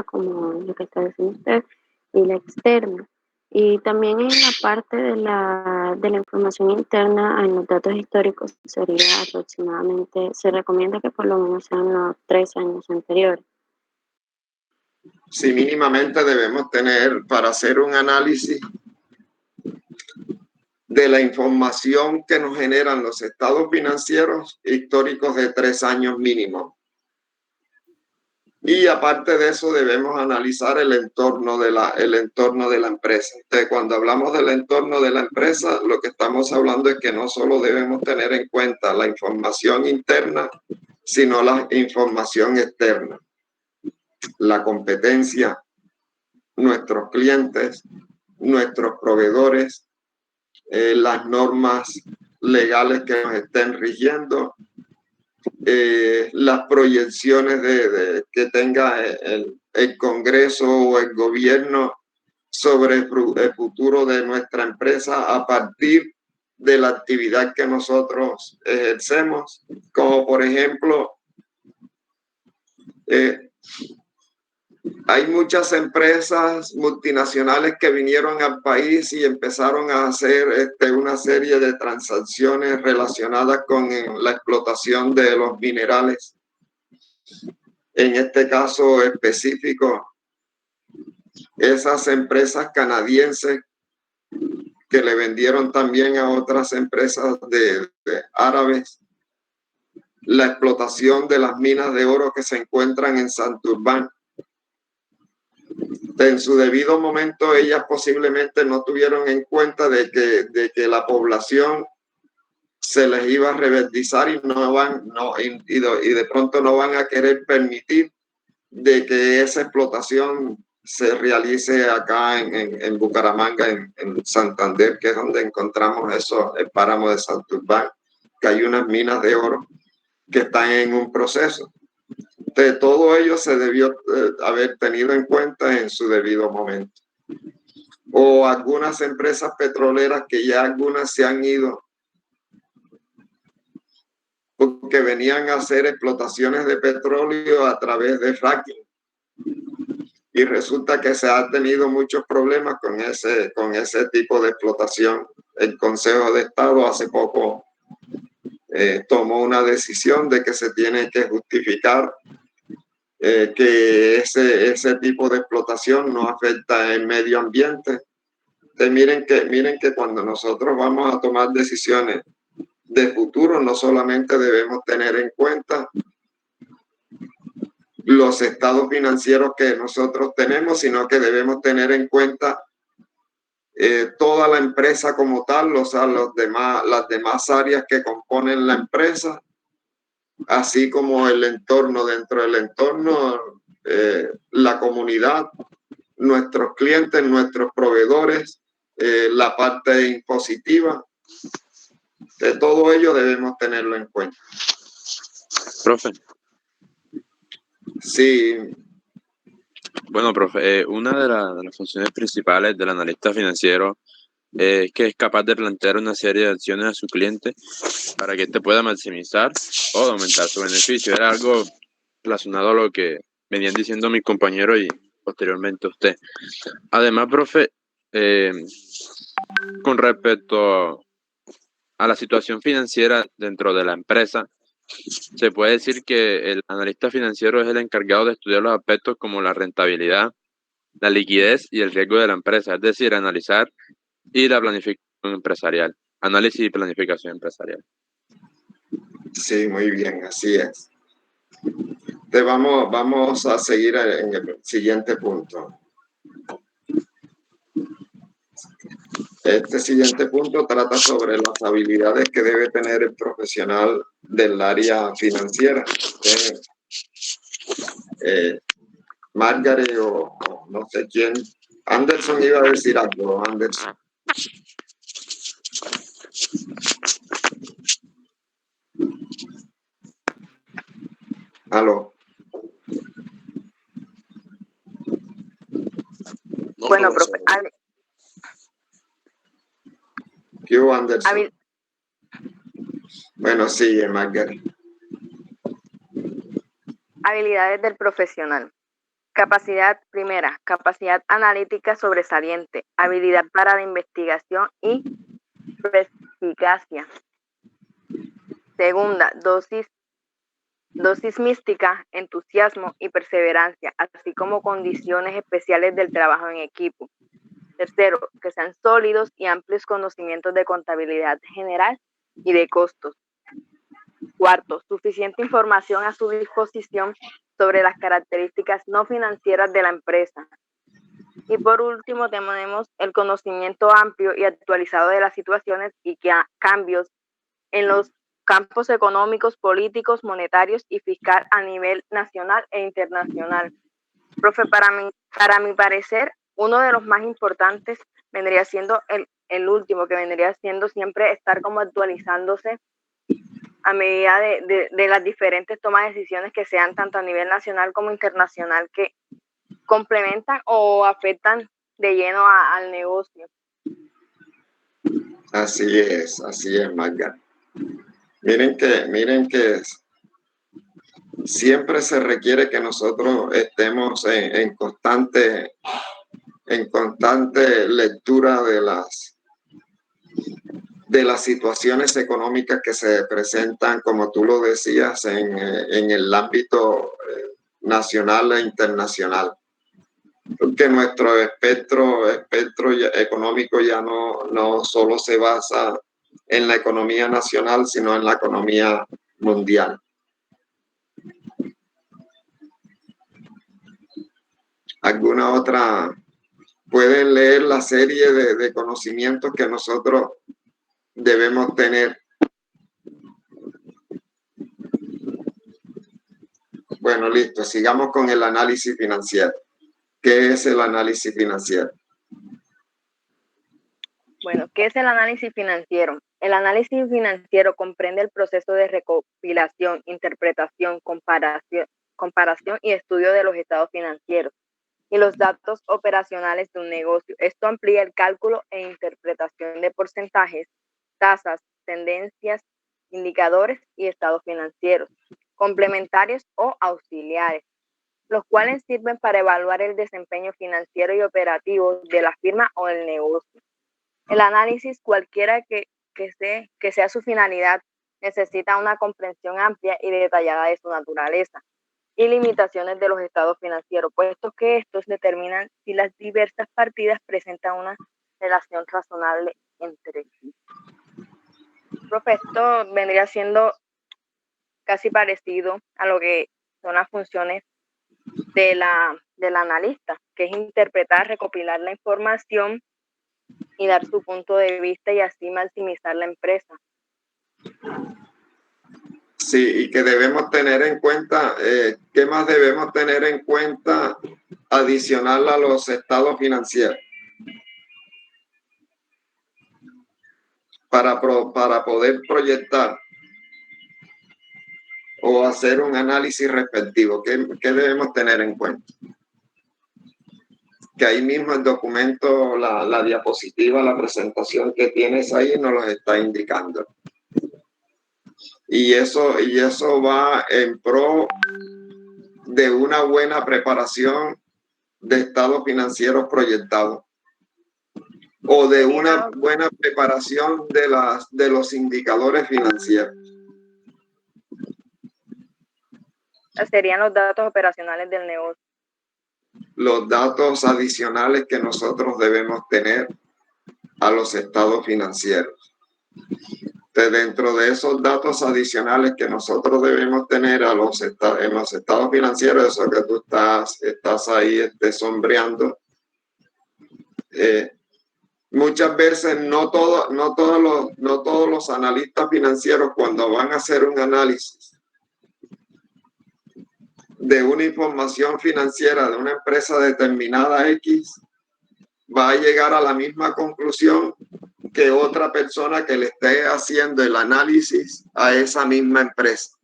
como lo que está diciendo usted, y la externa. Y también en la parte de la información interna, en los datos históricos sería aproximadamente, se recomienda que por lo menos sean los 3 años anteriores. Sí, mínimamente debemos tener para hacer un análisis de la información que nos generan los estados financieros históricos de 3 años mínimo. Y aparte de eso, debemos analizar el entorno de la empresa. Entonces, cuando hablamos del entorno de la empresa, lo que estamos hablando es que no solo debemos tener en cuenta la información interna, sino la información externa, la competencia, nuestros clientes, nuestros proveedores, las normas legales que nos estén rigiendo, las proyecciones que tenga el Congreso o el gobierno sobre el futuro de nuestra empresa a partir de la actividad que nosotros ejercemos, como por ejemplo, hay muchas empresas multinacionales que vinieron al país y empezaron a hacer una serie de transacciones relacionadas con la explotación de los minerales. En este caso específico, esas empresas canadienses que le vendieron también a otras empresas de árabes la explotación de las minas de oro que se encuentran en Santurbán. En su debido momento, ellas posiblemente no tuvieron en cuenta de que la población se les iba a reverdizar y de pronto no van a querer permitir de que esa explotación se realice acá en Bucaramanga, en Santander, que es donde encontramos el páramo de Santurbán, que hay unas minas de oro que están en un proceso. De todo ello se debió haber tenido en cuenta en su debido momento. O algunas empresas petroleras que ya algunas se han ido porque venían a hacer explotaciones de petróleo a través de fracking. Y resulta que se han tenido muchos problemas con ese tipo de explotación. El Consejo de Estado hace poco tomó una decisión de que se tiene que justificar que ese tipo de explotación no afecta el medio ambiente. Entonces, miren que cuando nosotros vamos a tomar decisiones de futuro, no solamente debemos tener en cuenta los estados financieros que nosotros tenemos, sino que debemos tener en cuenta toda la empresa como tal, las demás áreas que componen la empresa, así como el entorno, dentro del entorno, la comunidad, nuestros clientes, nuestros proveedores, la parte impositiva. De todo ello debemos tenerlo en cuenta. Profe. Sí. Bueno, profe, una de las funciones principales del analista financiero es que es capaz de plantear una serie de acciones a su cliente para que éste pueda maximizar o aumentar su beneficio. Era algo relacionado a lo que venían diciendo mis compañeros y posteriormente usted. Además, profe, con respecto a la situación financiera dentro de la empresa, se puede decir que el analista financiero es el encargado de estudiar los aspectos como la rentabilidad, la liquidez y el riesgo de la empresa, es decir, analizar y la planificación empresarial, análisis y planificación empresarial. Sí, muy bien, así es. Entonces vamos a seguir en el siguiente punto. Este siguiente punto trata sobre las habilidades que debe tener el profesional del área financiera. Margaret o no sé quién. Anderson iba a decir algo, Anderson. Aló. Bueno, profe. ¿Qué hubo, Anderson? Bueno, sigue, Margaret. Habilidades del profesional. Primera, capacidad analítica sobresaliente, habilidad para la investigación y perspicacia. Segunda, dosis mística, entusiasmo y perseverancia, así como condiciones especiales del trabajo en equipo. Tercero, que sean sólidos y amplios conocimientos de contabilidad general y de costos. Cuarto, suficiente información a su disposición sobre las características no financieras de la empresa. Y por último, tenemos el conocimiento amplio y actualizado de las situaciones y cambios en los campos económicos, políticos, monetarios y fiscal a nivel nacional e internacional. Profe, para mi parecer, uno de los más importantes vendría siendo el último, que vendría siendo siempre estar como actualizándose a medida de las diferentes tomas de decisiones que sean tanto a nivel nacional como internacional, que complementan o afectan de lleno al negocio. Así es, Magda. Miren que siempre se requiere que nosotros estemos en constante lectura de las situaciones económicas que se presentan, como tú lo decías, en el ámbito nacional e internacional. Porque nuestro espectro económico ya no solo se basa en la economía nacional, sino en la economía mundial. ¿Alguna otra? Pueden leer la serie de conocimientos que nosotros debemos tener. Bueno, listo. Sigamos con el análisis financiero. ¿Qué es el análisis financiero? Bueno, ¿qué es el análisis financiero? El análisis financiero comprende el proceso de recopilación, interpretación, comparación y estudio de los estados financieros y los datos operacionales de un negocio. Esto amplía el cálculo e interpretación de porcentajes, tasas, tendencias, indicadores y estados financieros, complementarios o auxiliares, los cuales sirven para evaluar el desempeño financiero y operativo de la firma o del negocio. El análisis, cualquiera que sea su finalidad, necesita una comprensión amplia y detallada de su naturaleza y limitaciones de los estados financieros, puesto que estos determinan si las diversas partidas presentan una relación razonable entre sí. Profe, esto vendría siendo casi parecido a lo que son las funciones del analista, que es interpretar, recopilar la información y dar su punto de vista y así maximizar la empresa. Sí, y que debemos tener en cuenta, ¿qué más debemos tener en cuenta adicional a los estados financieros? Para poder proyectar o hacer un análisis respectivo, ¿qué debemos tener en cuenta? Que ahí mismo el documento, la diapositiva, la presentación que tienes ahí nos lo está indicando. Y eso va en pro de una buena preparación de estados financieros proyectados o de una buena preparación de los indicadores financieros. Serían los datos operacionales del negocio. Los datos adicionales que nosotros debemos tener a los estados financieros. Dentro de esos datos adicionales que nosotros debemos tener en los estados financieros, eso que tú estás ahí sombreando, muchas veces no todos los analistas financieros, cuando van a hacer un análisis de una información financiera de una empresa determinada X, va a llegar a la misma conclusión que otra persona que le esté haciendo el análisis a esa misma empresa.